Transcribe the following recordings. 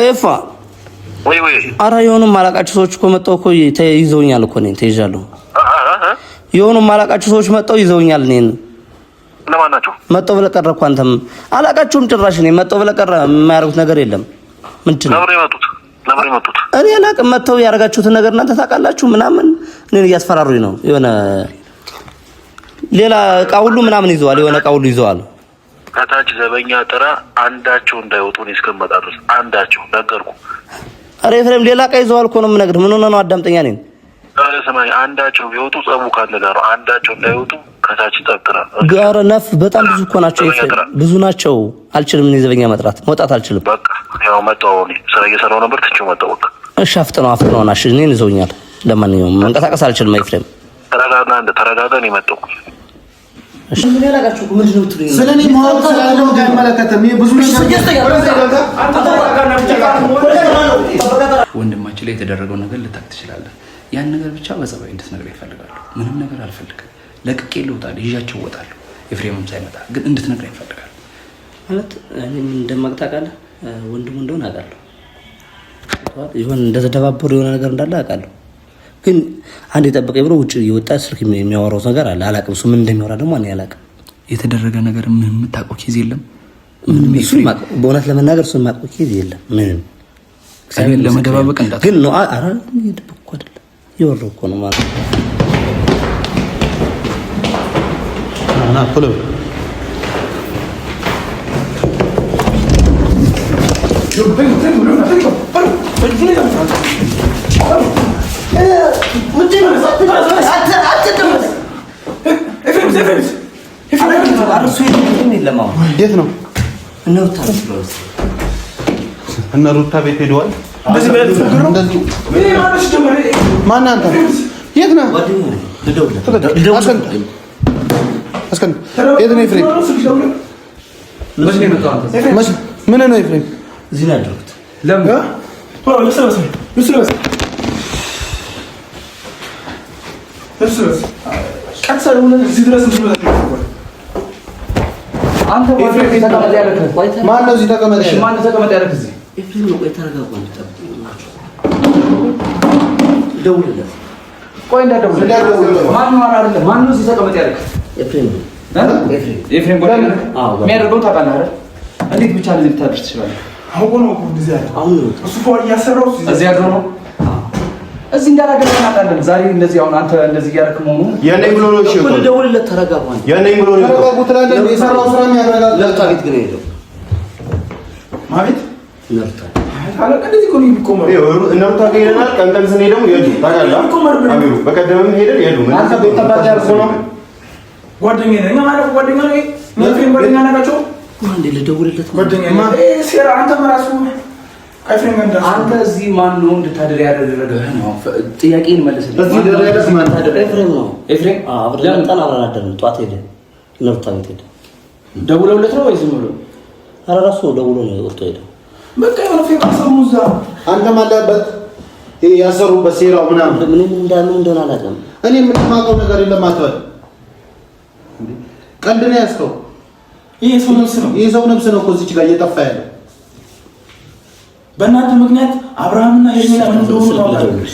ኤፋ ወይ ኧረ የሆኑ ማላቃቸው ሰዎች እኮ መጣው እኮ ይዘውኛል እኮ ነኝ ተይዣለሁ። የሆኑ ማላቃቸው ሰዎች መጣው ይዘውኛል ነኝ። ለማን ናቸው? መጣው ብለህ ቀረ እኮ አንተም አላቃቸውም ጭራሽ ነኝ። መጣው ብለህ ቀረ የማያደርጉት ነገር የለም። ምንድን ነው ለምን የመጡት? እኔ አላቅም። መጣው ያደርጋችሁትን ነገር እናንተ ታውቃላችሁ ምናምን እኔን እያስፈራሩኝ ነው። የሆነ ሌላ እቃ ሁሉ ምናምን ይዘዋል። የሆነ እቃ ሁሉ ይዘዋል። ከታች ዘበኛ ጥራ አንዳቸው እንዳይወጡ ነው እስከመጣ ድረስ አንዳቸው ነገርኩ። አረ ኤፍሬም ሌላ እቃ ይዘዋል እኮ ነው የምነግርህ። ምን ሆነ ነው? አዳምጠኛ ነኝ። አረ ሰማይ አንዳቸው ቢወጡ ጸቡ ካለ ጋር አንዳቸው እንዳይወጡ ከታች ጠጥራ ጋር ነፍ በጣም ብዙ እኮ ናቸው። ኤፍሬም ብዙ ናቸው። አልችልም እኔ ዘበኛ መውጣት አልችልም። በቃ ያው መጣው ነው ስራ እየሰራው ነበር ትቼው መጣው። በቃ እሺ አፍጥነው እሺ እኔን ይዘውኛል። ለማንኛውም መንቀሳቀስ አልችልም። ኤፍሬም ተረጋጋ ነው የመጣው። እሺ ምን ያላጋችሁ ምንድን ነው ትሉኝ? ስለኔ ማወቅ ስላለው አይመለከተም። ብዙ ወንድማችን ላይ የተደረገው ነገር ልታክ ትችላለህ። ያን ነገር ብቻ በጸባይ እንድትነግረኝ እፈልጋለሁ። ምንም ነገር አልፈልግም። ለቅቄ ልውጣለሁ፣ ይዣቸው እወጣለሁ። ኤፍሬምም ሳይመጣ ግን እንድትነግረኝ እፈልጋለሁ። ማለት እኔም እንደማቅታቃለህ ወንድሙ እንደሆነ አውቃለሁ። ይሁን እንደተደባበሩ የሆነ ነገር እንዳለ አውቃለሁ። ግን አንድ የጠበቀኝ ብሎ ውጭ የወጣ ስልክ የሚያወራው ነገር አለ። አላውቅም እሱ ምን እንደሚያወራ ደግሞ እኔ አላውቅም። የተደረገ ነገር ምንም የምታውቀው ኬዝ የለም? ምንም እሱን በእውነት ለመናገር እሱን የማውቀው ኬዝ የለም ምንም። ለመደባበቅ እንዳትል ግን ነው። ኧረ እየደበኩ እኮ አይደለም የወረው እኮ ነው ማለት ነው። ና ቶሎ የት ነው? እነ ሩታ ቤት ሄደዋል። ማነህ አንተ? የት ነህ? አስከን የት ነው ኤፍሬም? ምን ነው ኤፍሬም? እዚህ ነው ያደረኩት። ለምን አንተ ኤፍሬም ተቀመጥ ያለህ? ማነው እዚህ ተቀመጥ ያለህ? ማነው ተቀመጥ ያለህ እዚህ? ኤፍሬም ነው። ቆይ ተረጋጋ። ደውልለት። ቆይ እንዳትደውል። ማነው አይደለም? ማነው እዚህ ተቀመጥ ያለህ? ኤፍሬም ነው። ኤፍሬም ጓደኛ የሚያደርገው ታውቃለህ አይደል? እንዴት ብቻ ለዚህ ልታደርስ ትችላለህ? አውቆ ነው እኮ እንደዚህ ያለው። አሁን እሱ ፎር እያሰራው እዚህ ያለው ነው። እዚህ እንዳላደረገ እናውቃለን። ዛሬ እንደዚህ አሁን አንተ እንደዚህ እያደረክ መሆኑ የኔ ብሎ ነው። እሺ እኮ ደውልለት። ተረጋጋ። የኔ ብሎ ነው። ተረጋጉ ትላለህ። የሰራው ስራ የሚያደርጋል። ለታ ቤት ግን ሄደው ማለት ነርታ አለ እንደዚህ እኮ ነው የሚቆመው። እነሩታ ከሄደናል። ቀን ስንሄደው የዱ ታውቃለህ። አሚሩ በቀደምም ሄደን የዱ ምን አንተ ቤት ተባጃ አርሶ ነው ጓደኛዬ ነኝ ማለት ጓደኛዬ ነኝ። ምንም ጓደኛ ናቸው። አንዴ ልደውልለት። ጓደኛዬ ሴራ አንተ ራሱ አይፍሬም እንደ አንተ እዚህ ማን ነው እንድታደር ያደረገህ ነው? ጥያቄን መልስልኝ። እዚህ ደረጃ ማን ታደረ? ኤፍሬም ነው። ኤፍሬም አብረን ጠና አብረን ጧት ሄደ ነርታ ቤት ሄደ። ደውለውለት ነው ወይስ ዝም ብሎ? ኧረ እራሱ ደውሎ ነው ወጥቶ ሄደ። በቃ የሆነ ፌክ አሰሙዛ አንተ ማለበት ያሰሩበት ሴራው ምናምን ምንም እንደሆነ አላውቅም። እኔ ምንም የማውቀው ነገር የለም አትበል። ቀልድ ነው ያዝከው። ይሄ ሰው ነፍስ ነው እኮ እዚች ጋር እየጠፋ ያለው በእናንተ ምክንያት። አብርሃምና ሄርሜላ ምን እንደሆኑ ታውቃለህ?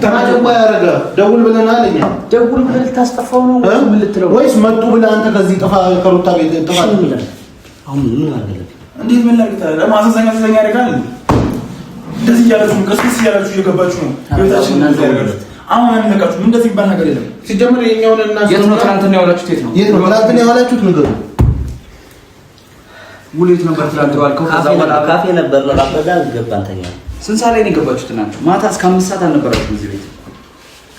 ታማጀባ ያረጋ ደውል ብለናል። እኛ ደውል ብለህ ልታስጠፋው ነው ምን ልትለው ወይስ መጡ ብለህ አንተ ከዚህ ጠፋ ከሩታ ቤት ጠፋ ይላል። አሁን ምን አደረገ? እንዴት ምን ላድርግ? ለማዘዘኛ ያደርጋል። እንደዚህ እያላችሁ ቀስቅስ እያላችሁ እየገባችሁ ነው ቤታችን እንደዚህ ያደርጋል። አሁን አንነቃችሁ ምን እንደዚህ ይባል ነገር የለም። ሲጀምር የኛውን እና የት ነው ትናንትና ያወላችሁት? የት ነው ትናንትና ያወላችሁት? ንገሩ። ውሌት ነበር ትናንት ዋልከው? ከዛ በኋላ ካፌ ነበር ነው አባዳ ገባን ተኛ። ስንት ሰዓት ላይ ነው የገባችሁት እናንተ? ማታ እስከ 5 ሰዓት አልነበራችሁም እዚህ ቤት?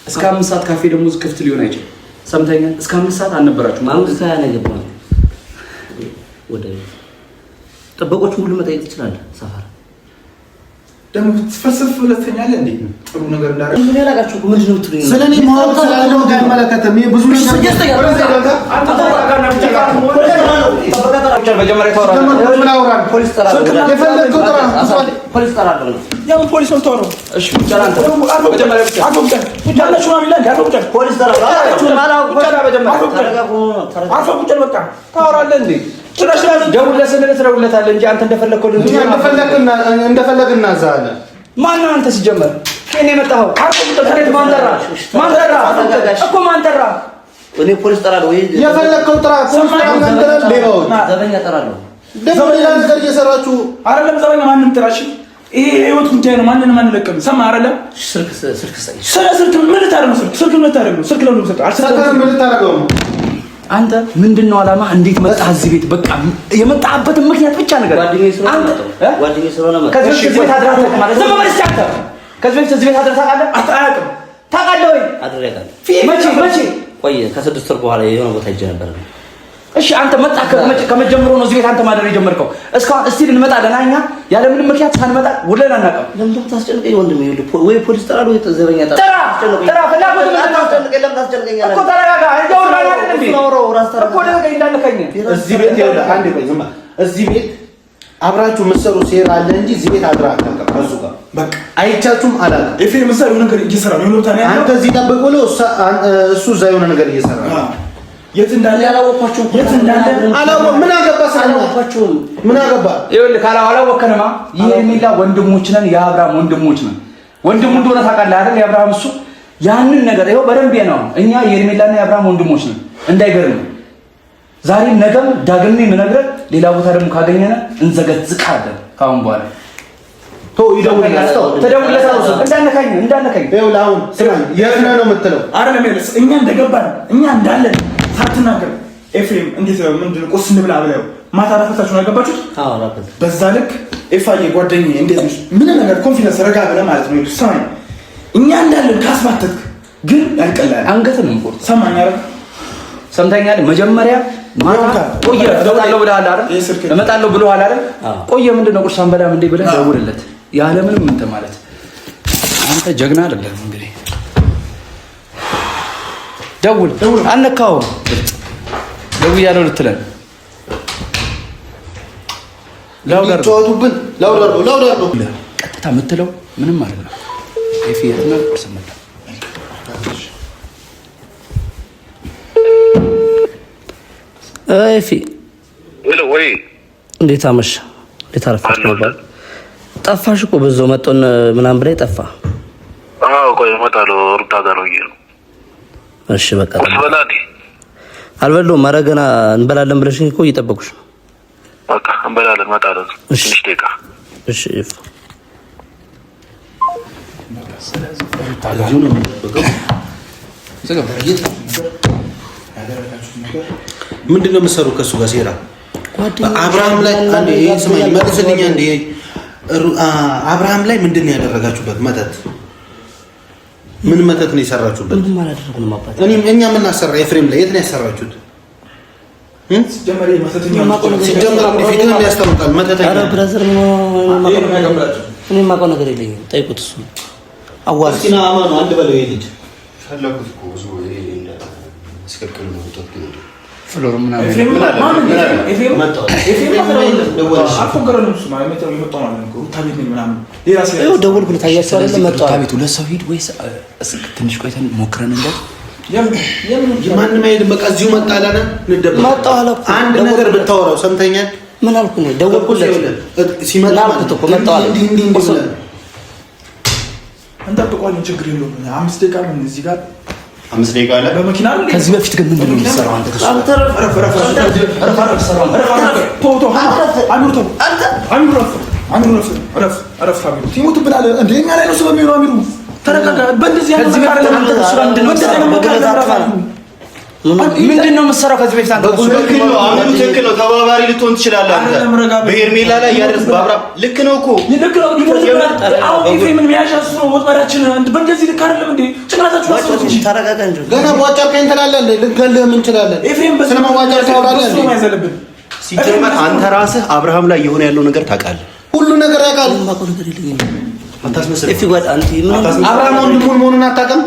እስከ 5 ሰዓት ካፌ ደግሞ ክፍት ሊሆን አይችልም። ሰምተኛ እስከ 5 ሰዓት አልነበራችሁም። ማንስ ካያ ነው የገባው? ወደ ጥበቆቹ ሁሉ መጠየቅ ትችላለህ። ሰፈር ደግሞ ትፈስፍ ሁለተኛለህ እንዴ? ጥሩ ነገር እንዳደረግ ምን ያላጋችሁ ምንድን ነው ትሉኝ? ስለኔ ማወቅ ስላለው አይመለከትም። ይሄ ብዙ ነገር መጀመሪያ ታወራለህ። ፖሊስ ጠራለሁ። የፈለግከው ጥራ። ፖሊስ ጠራለሁ። ያው ፖሊስ ነው ተወው። እሺ ቻላንተ መጀመሪያ ብቻ አቆምጠን ያለሽ ነው አይደል? ያቆምጠን ፖሊስ ጠራለሁ። አፈቁጨል በቃ ታወራለህ እንዴ? ጭራሽ ደውለህ ስንልህ ትደውልለታለህ እንጂ አንተ እንደፈለግከው እንደፈለግና እናዛለን። ማነው አንተ ሲጀመር ከኔ የመጣኸው? ማን ጠራ እኮ ማን ጠራ? እኔ ፖሊስ ጠራለሁ ወይ የፈለግከው ጥራ። ፖሊስ ጠራ። ዘበኛ ጠራለሁ። ደግሞ ሌላ ነገር እየሰራችሁ አይደለም። ዘበኛ ማንም ጥራሽ። ይሄ ህይወት ጉዳይ ነው። ማንንም አንለቅም። ሰማ አይደለም። ስልክ ስልክ ምን ልታደርገው? ስልክ ምን ልታደርገው? ስልክ ለምን ሰጠህ? አልሰጠህም። ምን ልታደርገው? አንተ ምንድነው ዓላማ? እንዴት መጣህ እዚህ ቤት? በቃ የመጣህበትን ምክንያት ብቻ ነገር ጓደኛዬ ስለሆነ መጣሁ። ከዚህ ቤት አድራህ ማለት ነው። ማለት አንተ ከዚህ ቤት እዚህ ቤት አድራህ ታውቃለህ? አታውቅም? ታውቃለህ ወይ? አድሬያለሁ። መቼ ቆየ? ከ6 ወር በኋላ የሆነ ቦታ ሄጄ ነበር። እሺ አንተ መጣህ ከመጀመሩ ነው እዚህ ቤት አንተ ማደር የጀመርከው። እስካሁን እስቲ እንመጣለን እኛ ያለ ምንም ምክንያት ሳንመጣ ውለን አናውቅም። ለምን ታስጨንቀኝ ወንድሜ? ወይ ፖሊስ ጠራለሁ ወይ ዘበኛ ጠራለሁ። ጠራ ፍላጎት ምን ታስጨንቀኝ? ለምን ታስጨንቀኛለህ እኮ? ተረጋጋ። እያወራን አይደል እንዴ? እኮ ደረቀኝ እንዳልከኝ እዚህ ቤት ይኸውልህ፣ አንዴ ቆይ ዝም በል። እዚህ ቤት አብራችሁ የምትሰሩ ሴራ አለ እንጂ እዚህ ቤት አድራ አታውቅም። ከእሱ ጋር በቃ አይቻችሁም አላውቅም። ኤፍሬም እዛ የሆነ ነገር እየሰራ ነው። የሆነ ቦታ ነው ያለው። አንተ እዚህ ጠብቅ ብሎ እሱ እዛ የሆነ ነገር እየሰራ ነው። የት እንዳለ አላወቅኋቸውም። የት እንዳለ አላወቅሁም። ምን አገባህ? አላወቅኋቸውም። ምን አገባህ? ይኸውልህ ካላወቅኸንማ የሄርሜላ ወንድሞች ነን፣ የአብርሃም ወንድሞች ነን። ወንድሙ እንደሆነ ታውቃለህ አይደል? የአብርሃም እሱ ያንን ነገር ይኸው በደንብ ነው። እኛ የሄርሜላና የአብርሃም ወንድሞች ነን። እንዳይገርም ዛሬም ነገም ዳግም የምነግርህ ሌላ ቦታ ደግሞ ካገኘን እንዘገዝቃለን። ካሁን በኋላ እንዳነካኝ ይኸውልህ፣ አሁን የት ነህ ነው የምትለው? አይደለም ይኸውልህ፣ እኛ እንደገባን እኛ እንዳለን ሳትናገር ኤፍሬም እንዴት ነው ምንድን ነው ቁርስ እንብላ ብለው ማታ አራፈታችሁ ነው ያገባችሁት? አዎ አራፈት። በዛ ልክ ኤፋዬ ጓደኛዬ እንዴት ነሽ ምን ነገር ኮንፊደንስ ረጋ ብለህ ማለት ነው። ሰማኝ እኛ እንዳለን ካስባተትክ ግን ያልቀላል አንገትን ነው ቆርጥ። ሰማኝ አይደል? ሰምተኛል። መጀመሪያ ማታ ቆየ እመጣለሁ ብለሃል አይደል? እመጣለሁ ብለሃል አይደል? ቆየ ምንድን ነው ቁርስ አንበላም እንዴ ብለህ ደውልለት። ያለ ምንም እንትን ማለት አንተ ጀግና አይደለም እንግዲህ ደውል አልነካውም። ደውያለሁ ልትለን ላውዳርዱብን ላውዳርዱ ቀጥታ የምትለው ምንም ማለት ነው። የፊየትና ቁርስ መጣ ኤፊ ወይ እንዴት አመሽ? እንዴት አረፈሽ? ነበር ጠፋሽ እኮ በዛው መጥቶን ምናምን ብለህ ጠፋ። አዎ ቆይ እመጣለሁ። ሩታ ጋር ነው ይሄ። እሺ በቃ ወስበላዲ አልበለውም። ኧረ ገና እንበላለን ብለሽኝ እኮ እየጠበኩሽ ነው። በቃ እንበላለን። እመጣለሁ ትንሽ ደቂቃ። እሺ ኤፍ ምንድን ነው የምትሰሩ ከእሱ ጋር ሴራ? አብርሃም ላይ አንዴ ስማኝ መልስልኝ። አንዴ አብርሃም ላይ ምንድን ነው ያደረጋችሁበት መተት? ምን መተት ነው የሰራችሁበት? ምንም አላደረግንም አባት። እኛ ምን አሰራ? ኤፍሬም ላይ የት ነው ያሰራችሁት? ሲጀመር ፊትህን ያስታውቃል። መተተኛ ኧረ ብራዘር እኔ የማውቀው ነገር የለኝም። ጠይቁት እሱ አዋዝ እስኪ ና አማኑ አንድ በለው ይሄ ልጅ ፈለኩት እኮ ብዙ ስክክል ነው ተጥቶ ፍሎር ምናምን ደወልኩለት። አያቸው አይደል መጣው ቤቱ ለሰው ሂድ ወይስ ትንሽ ቆይተን ሞክረን እንደው ማንም አይሄድም። በቃ እዚሁ መጣላና መጣው አለ። አንድ ነገር ብታወራው ሰምተኛል። ምን አልኩ ነው? ደወልኩለት ሲመጣ ማለት እኮ መጣው አለ። እንጠብቀዋለን፣ ችግር የለውም። 5 ደቂቃ ምን እዚህ ጋር 5 ደቂቃ አለ በመኪና። ከዚህ በፊት ግን ምንድን ነው የሚሰራው? አንተ ምንድን ነው የምትሰራው? ከዚህ በፊት አንተ ትክክል ነው። ተባባሪ ልትሆን ትችላለህ አንተ በሄርሜላ ላይ ያደርስ በአብርሃም ልክ ነው እኮ ልክ ነው። ምን የሚያሻስ ነው ወጥመዳችን? በእንደዚህ ልክ አይደለም እንዴ? ጭንቅላታችሁ አስሩት እንጂ ተረጋጋ እንጂ ገና ዋጫርከኝ ትላለህ። ልንገልህ ምን እንችላለን? ኤፍሬም ስለማዋጫር ታወራለህ እንዴ? ሲጀመር አንተ ራስህ አብርሃም ላይ የሆነ ያለው ነገር ታውቃለህ። ሁሉ ነገር ያውቃል። የማውቀው ነገር የለኝም። አታስመስል። ኤፊ ጓድ አንተ ምን አብርሃም ወንድሙን መሆኑን አታውቅም?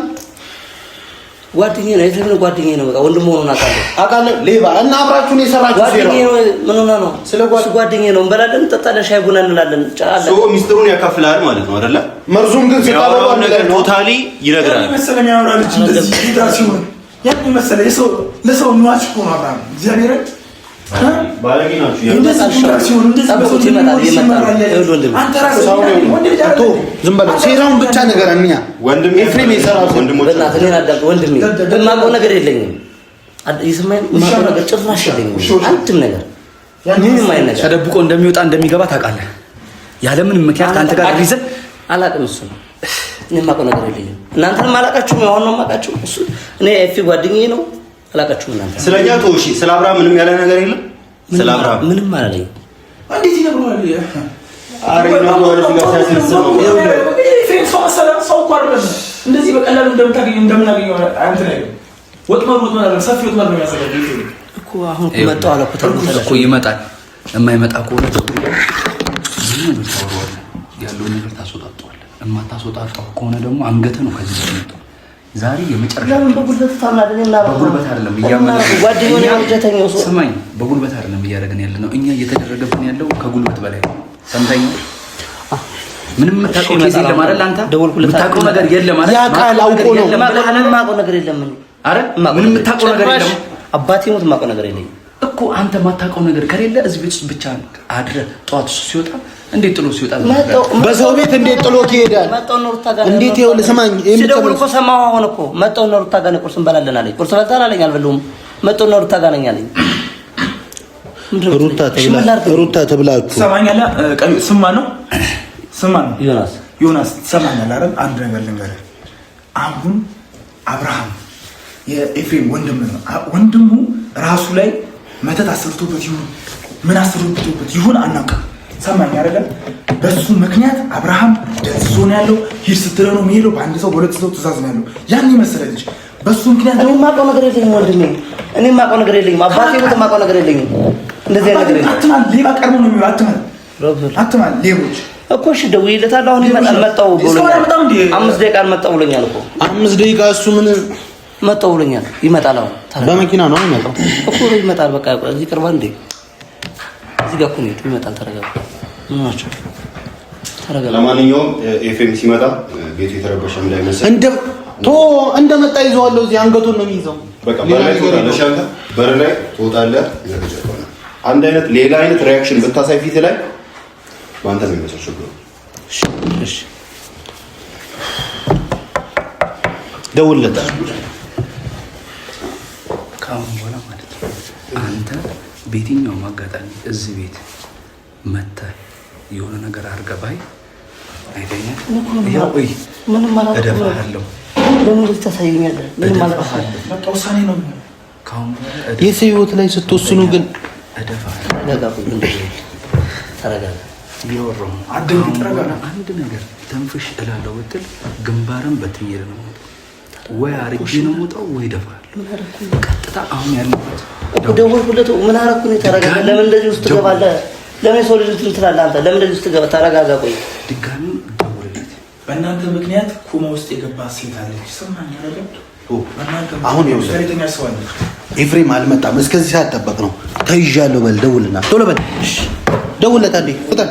ጓደኛዬ ነው። ኤፍሬም ጓደኛዬ ነው። በቃ ወንድም መሆኑን አውቃለሁ። ሌባ እና አብራችሁን የሰራችሁ ጓደኛዬ ነው። ምን ሆነ ነው? ስለ ጓደኛዬ ነው። እንበላለን፣ እንጠጣለን፣ ሻይ ቡና እንላለን። ጫላለን። ሶ ሚስጥሩን ያካፍላል ማለት ነው አይደለ? መርዙም ግን ሲታበው ነገር ቶታሊ ይነግራል። መሰለ የሚያወራ ልጅ እንደዚህ ሲሆን ያን መሰለ ለሰው ንዋጭ እኮ ነው አብርሃም። እግዚአብሔር ባለጌ ናችሁ። ዝም በለው። ሴራውን ብቻ ነገር እኛ ወንድሜ ኤፍሬም የሰራው ወንድሞች ወንድሜ የማውቀው ነገር የለኝም። ይስማኝ የማውቀው ነገር ጭራሽ የለኝም። አንድም ነገር ምንም አይነት ነገር ተደብቆ እንደሚወጣ እንደሚገባ ታውቃለህ። ያለምንም ምክንያት ከአንተ ጋር ሪዝን አላውቅም። እሱ ነው እኔ የማውቀው ነገር የለኝም። እናንተንም አላውቃችሁም። ያው ነው የማውቃችሁ እሱ እኔ ኤፊ ጓደኛዬ ነው። አላውቃችሁም እናንተ ስለኛ ተውሺ። ስለ አብርሃም ምንም ያለ ነገር የለም። ስለ አብርሃም ምንም አላለኝም። እንዴት ይነግሩሃል? እንደዚህ በቀላሉ እንደምናገኘው አንተ ላይ ወጥመድ ሰፊ ወጥመድ ነው የሚያዘጋጀው እኮ። አሁን መጣው አለ እኮ ይመጣል። የማይመጣ ከሆነ ያለውን ነገር ታስወጣጣዋለህ። የማታስወጣጣው ከሆነ ደግሞ አንገትህ ነው ከዚህ የሚመጣው። ዛሬ የመጨረሻ በጉልበት ታማደኝና በጉልበት አይደለም ጓደኛው ሰው ስማኝ፣ በጉልበት አይደለም እያደረግን ያለ ነው። እኛ እየተደረገብን ያለው ከጉልበት በላይ ነው። ሰምተኝ። ምንም የምታውቀው ኬዝ የለም አይደል? አንተ የምታውቀው ነገር የለም አይደል? ያ ቃል አውቆ ነው። የማውቀው ነገር የለም አይደል? ምንም የምታውቀው ነገር የለም። አባቴ ሞት የማውቀው ነገር የለም እኮ። አንተ የማታውቀው ነገር ከሌለ እዚህ ቤት ውስጥ ብቻ አድረህ ጠዋት ሲወጣ እንዴት ጥሎ ሲወጣ በሰው ቤት እንዴት ጥሎ ይሄዳል? እንዴት ይኸውልህ፣ ስማኝ፣ ሲደውል እኮ ሰማሁ። አሁን እኮ መጣሁ እና ሩታ ጋር ቁርስ እንበላለን አለኝ። ቁርስ በልተሃል አለኝ። አልበላሁም። መጣሁ እና ሩታ ጋር ነኝ አለኝ። ሩታ ተብላ ትሰማኛለህ? ስማ ነው ዮናስ ትሰማኛለህ አይደል? አንድ ነገር ልንገርህ። አሁን አብርሃም የኤፍሬም ወንድም ነው። ወንድሙ ራሱ ላይ መተት አሰርቶበት ይሁን ምን አሰርቶበት ይሁን አናውቅም። ሰማኝ አይደለም? በሱ ምክንያት አብርሃም ደንዝዞ ነው ያለው። ሂድ ስትለው ነው የሚሄደው። በአንድ ሰው በሁለት ሰው ትእዛዝ ነው ያለው። ያን የመሰለ ልጅ በሱ ምክንያት እኔ የማውቀው ነገር የለኝም ወንድሜ። እኔ የማውቀው ነገር የለኝም። አባቴ ሞት የማውቀው ነገር የለኝም። እንደዚህ አይነት ነገር አትማል። ሌባ ቀርሞ ነው የሚለው። አትማል ሌቦች እኮ እሺ፣ ደውዬለታለሁ። አሁን ይመጣል። መጣሁ ብሎኛል። 5 ደቂቃ መጣሁ ብሎኛል እኮ 5 ደቂቃ። እሱ ምን መጣሁ ብሎኛል። ይመጣል። አሁን በመኪና ነው የሚመጣው እኮ ይመጣል። በቃ እዚህ ቅርባ እንዴ እዚህ ጋር እኮ ነው ይመጣል። ተረጋጋ። ምን ናቸው? ተረጋጋ። ለማንኛውም ኤፍኤም ሲመጣ ቤቱ የተረበሸ እንዳይመስል እንደመጣ ይዘዋለሁ። እዚህ አንገቱን ነው የሚይዘው። በቃ በር ላይ ትወጣለህ። አንድ አይነት ሌላ አይነት ሪያክሽን ብታሳይ ፊት ላይ በአንተ ነው የሚመስለው ችግሩ። እሺ ደውልለት ከአሁን በኋላ ማለት ነው አንተ በየትኛውም አጋጣሚ እዚህ ቤት መተህ የሆነ ነገር አድርገህ ባይ አይደኛል። ምንም ማለት ነው። እደፋሃለሁ። ለምን ልታሳየኛለህ? ምንም ማለት ነው። በቃ ውሳኔ ነው። ከአሁን በኋላ የሰው ህይወት ላይ ስትወስኑ ግን እደፋሃለሁ። ተረጋጋ። እያወራሁ አንድ ነገር ተንፍሽ እላለሁ ብትል ግንባርን በትኜ ነው የምወጣው። ወይ አርጌ ነው የምወጣው ወይ እደፋሃለሁ። ቀጥታ አሁን ያለበት ደወልኩለት። ምን አደረኩ? ተረጋጋ። ለምን እንደዚህ ውስጥ ትገባለህ? ለምን ሰው ልጅ እንትን ትላለህ አንተ? ለምን እንደዚህ ውስጥ ትገባ? ተረጋጋ። ቆይ ድጋሚ ደውልለት። በእናንተ ምክንያት ኮማ ውስጥ የገባ ሴት አለች። ሰማኝ አይደል? አሁን ጋዜጠኛ ሰው አለ። ኤፍሬም አልመጣም። እስከዚህ ሰዓት ጠበቅ ነው። ተይዣለሁ በል። ደውልና ቶሎ በል። ደውልለት። አንዴ ፍጠን።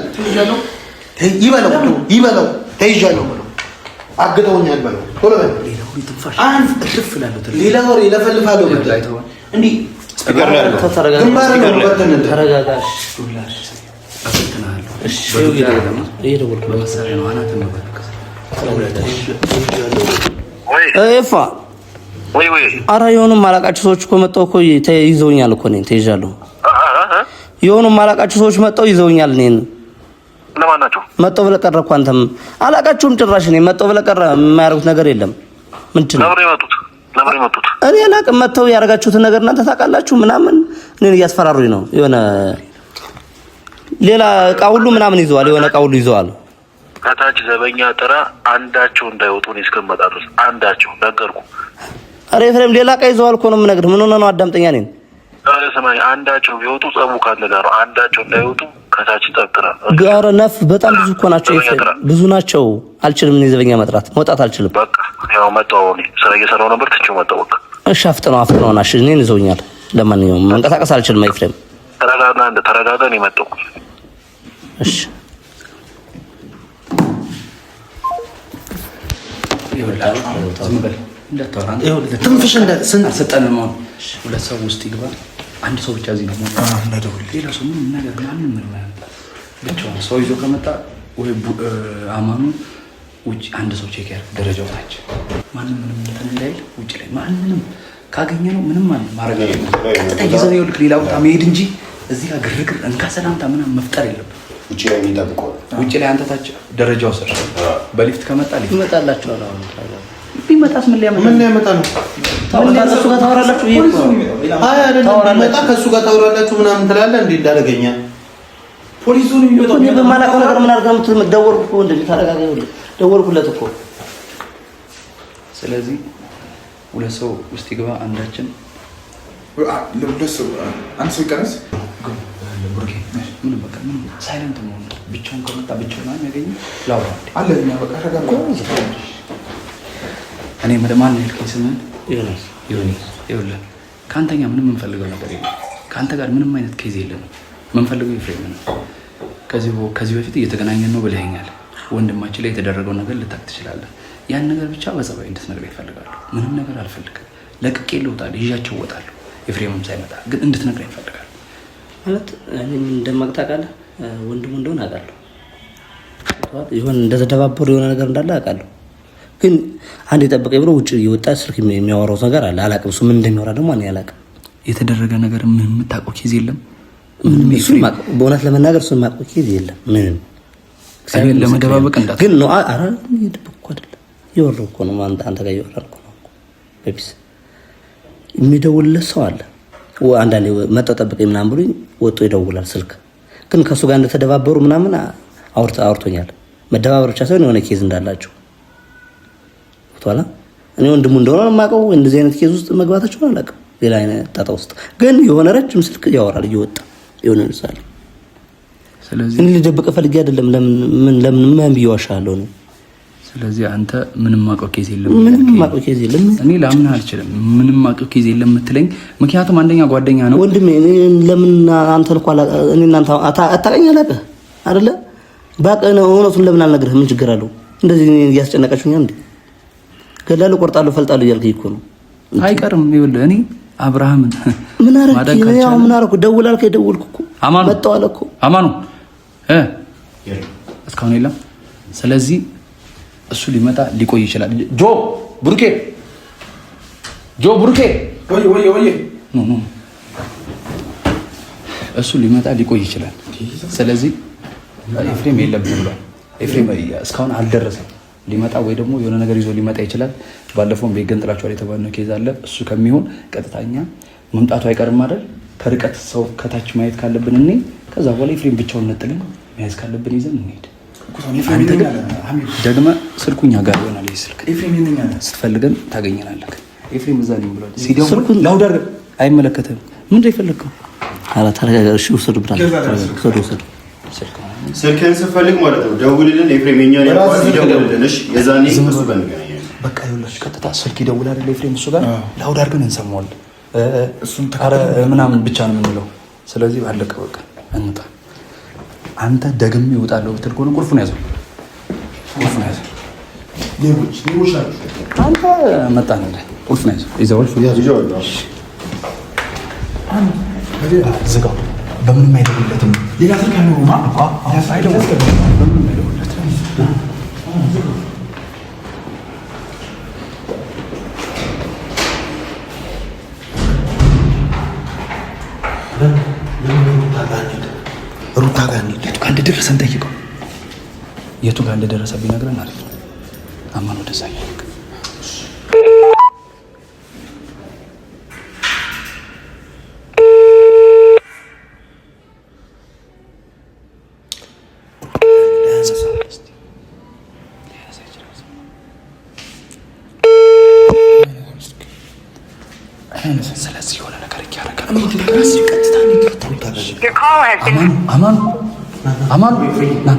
ተይዣለሁ ይበለው። ተይዣለሁ በለው። አግተውኛል በለው። ቶሎ በል። ሌላ ወሬ ለፈልፋለሁ በል። እንዲህ ኧረ የሆኑ ማላቃቸው ሰዎች እኮ መጣሁ እኮ ይዘውኛል እኮ እኔን ተይዣለሁ። የሆኑ ማላቃቸው ሰዎች መጣሁ ይዘውኛል እኔን። እነማን ናቸው? መጣሁ ብለህ ቀረህ እኮ አንተም አላቃቸውም ጭራሽ። እኔ መጣሁ ብለህ ቀረህ። የማያደርጉት ነገር የለም። ምንድን ነው ለምን የመጡት? እኔ አላቅም። መጥተው ያደረጋችሁትን ነገር እናንተ ታውቃላችሁ ምናምን። እኔን እያስፈራሩኝ ነው። የሆነ ሌላ እቃ ሁሉ ምናምን ይዘዋል። የሆነ እቃ ሁሉ ይዘዋል። ከታች ዘበኛ ጥራ፣ አንዳቸው እንዳይወጡ እኔ እስከምመጣ ድረስ አንዳቸው። ነገርኩህ። ኧረ ኤፍሬም ሌላ እቃ ይዘዋል እኮ ነው የምነግርህ። ምን ሆነህ ነው? አዳምጠኛ እኔን። ኧረ ስማኝ፣ አንዳቸው ቢወጡ ጸቡ ካለ ጋር ነው። አንዳቸው እንዳይወጡ ከታች ጠብጥራ። ኧረ ነፍ በጣም ብዙ እኮ ናቸው ኤፍሬም፣ ብዙ ናቸው። አልችልም እኔ ዘበኛ መውጣት አልችልም። በቃ ያው መጣሁ። እኔ ስራ እየሰራሁ ነበር፣ ትቼው መጣሁ። በቃ እሺ፣ አፍጥነው እሺ። እኔን ይዘውኛል። ለማንኛውም መንቀሳቀስ አልችልም ኤፍሬም። ተረጋጋ። እኔ መጣሁ። እሺ ትንፍሽ ሰጠን። ሁለት ሰው ውስጥ ይግባ። አንድ ሰው ብቻ እዚህ ነው ሌላ ሰው ምንም ነገር ማንም ብቻውን ሰው ይዞ ከመጣ ወይ አማኑ ውጭ አንድ ሰው ቼክ ያርግ ደረጃው ታች ማንም ምንም እንዳይል ውጭ ላይ ማንንም ካገኘ ነው ምንም ማድረግ አይደለም። ቀጥታ ይዘን ይልክ ሌላ ቦታ መሄድ እንጂ እዚህ ጋር ግርግር እንካ ሰላምታ ምናምን መፍጠር የለብን። ውጭ ላይ የሚጠብቀው ውጭ ላይ አንተ ታች ደረጃው ስር በሊፍት ከመጣ ሊፍት ይመጣላችሁ ነው። ቢመጣስ ምን ሊያመጣ ነው? ከሱ ጋር ታወራላችሁ። ይሄ አይ አይደለም መጣ ከሱ ጋር ታወራላችሁ ምናምን ትላለህ እንዴ? እንዳደረገኛ ፖሊሱን ይወጣው እኔ በማላውቀው ነገር ምን አድርጋ ደወልኩ እኮ እንደዚህ ታረጋጋው ደወልኩለት እኮ። ስለዚህ ሁለት ሰው ውስጥ ይገባ አንዳችን ለሁለት ሰው አንድ ሰው ይቀርስ ብሩኬ ምን በቃ ምን ሳይለንት ነው ብቻውን ከመጣ ብቻውን ነው ያገኘ ላውራ አለ እኛ በቃ ረጋጋ እኔ መደማን ልከኝ ስምን ይሁን ይኸውልህ ካንተኛ ምንም እንፈልገው ነገር የለም። ካንተ ጋር ምንም አይነት ኬዝ የለንም። መንፈልገው ኤፍሬም ነው። ከዚህ በፊት እየተገናኘን ነው ብለኸኛል። ወንድማችን ላይ የተደረገው ነገር ልታክ ትችላለህ። ያን ነገር ብቻ በጸባይ እንድትነግረኝ እፈልጋለሁ። ምንም ነገር አልፈልግም። ለቅቄ ልውጣለሁ፣ ይዣቸው እወጣለሁ። ኤፍሬምም ሳይመጣ ግን እንድትነግረኝ እፈልጋለሁ። ማለት እኔ እንደማቅታቃለህ ወንድሙ እንደሆነ አውቃለሁ። ይሁን እንደተደባበሩ የሆነ ነገር እንዳለ አውቃለሁ። ግን አንድ የጠበቀኝ ብሎ ውጭ እየወጣ ስልክ የሚያወራው ነገር አለ። አላውቅም። እሱ ምን እንደሚያወራ ደግሞ እኔ አላውቅም። የተደረገ ነገር ምንም የምታውቀው ኬዝ የለም። ምንም በእውነት ለመናገር እሱን የማውቀው ኬዝ የለም። ምንም ለመደባበቅ እንዳት ግን ነው። ኧረ ይደብቅ እኮ አይደለም የወረው እኮ ነው። አንተ ጋር እየወራ እኮ ነው። በቢስ የሚደውልለት ሰው አለ። አንዳንዴ መጣሁ ጠብቀኝ ምናምን ብሎኝ ወጥቶ ይደውላል ስልክ። ግን ከእሱ ጋር እንደተደባበሩ ምናምን አውርቶኛል። መደባበር ብቻ ሳይሆን የሆነ ኬዝ እንዳላቸው ቶላ እኔ ወንድሙ እንደሆነ የማውቀው እንደዚህ አይነት ኬዝ ውስጥ መግባታቸው አላውቅም። ሌላ አይነት ጣጣ ውስጥ ግን የሆነ ረጅም ስልክ ያወራል እየወጣ የሆነ ምሳሌ። ስለዚህ እኔ ልደብቅ ፈልጌ አይደለም። ለምን ምን ብዬዋሻለሁ ነው። ስለዚህ አንተ ምንም ማውቀው ኬዝ የለም። ምንም ማውቀው ኬዝ የለም። እኔ ላምን አልችልም። ምንም ማውቀው ኬዝ የለም የምትለኝ ምክንያቱም አንደኛ ጓደኛ ነው ወንድሜ። እኔ ለምን አንተን እኮ እኔ እናንተ አታውቀኝ አላውቅህ አይደለ? ባውቅህ ነው እውነቱን ለምን አልነግርህም? ምን ችግር አለው? እንደዚህ እያስጨነቃችሁኛ እንዴ? ገላለሁ ቆርጣለሁ ፈልጣለሁ እያልከኝ እኮ ነው። አይቀርም። ይኸውልህ እኔ አብርሃምን ምን አደረኩ? ደውል አልከኝ ደውልኩ እኮ መጣሁ አለ እኮ አማኑ እስካሁን የለም። ስለዚህ እሱ ሊመጣ ሊቆይ ይችላል። ብሩኬ ወይ እሱ ሊመጣ ሊቆይ ይችላል። ስለዚህ ኤፍሬም የለብንም ብሏል። ኤፍሬም እስካሁን አልደረሰም። ሊመጣ ወይ ደግሞ የሆነ ነገር ይዞ ሊመጣ ይችላል። ባለፈውም ቤት ገንጥላችኋል የተባለው ኬዝ አለ። እሱ ከሚሆን ቀጥታኛ መምጣቱ አይቀርም አይደል? ከርቀት ሰው ከታች ማየት ካለብን እኔ ከዛ በኋላ ኤፍሬም ብቻውን ነጥለን መያዝ ካለብን ይዘን እንሄድ። አንተ ግን ደግመህ ስልኩኛ ጋር ይሆናል። ይሄ ስልክ ስትፈልገን ታገኘናለህ። ኤፍሬም እዛ ነኝ ብሏል። ሲደውል ላውድ አድርገህ አይመለከትህም። ምንድን ነው የፈለግከው? ኧረ ተረጋጋ። እሺ ውሰዱ ውሰዱ። ስልክህን ስትፈልግ ማለት ነው ደውልልን። ኤፍሬም የኛ ነው ይደውልልን። እሺ የዛኔ እሱ ጋር እንገናኛለን። በቃ ይኸውልህ ቀጥታ ስልክ ይደውል አይደል ኤፍሬም እሱ ጋር ላውድ አድርገን እንሰማዋለን። እሱን ምናምን ብቻ ነው የምንለው። ስለዚህ ባለቀ በቃ እንውጣ። አንተ ደግሜ እወጣለሁ ብትል ከሆነ ቁልፉን ያዘው። አንተ መጣን እንደ ቁልፉን ያዘው። ዝጋው። በምንም አይደውልለትም። ሌላ ስልክ አይኖርማ። በምንም አይደውልለትም። ሩታ ጋር የቱ ጋር እንደደረሰ እንጠይቀው። የቱ ጋር እንደደረሰ ቢነግረን አሪፍ ነው። አማን ወደዛ ይልክ። ስለዚህ የሆነ ነገር እያደረገ አማኑ ና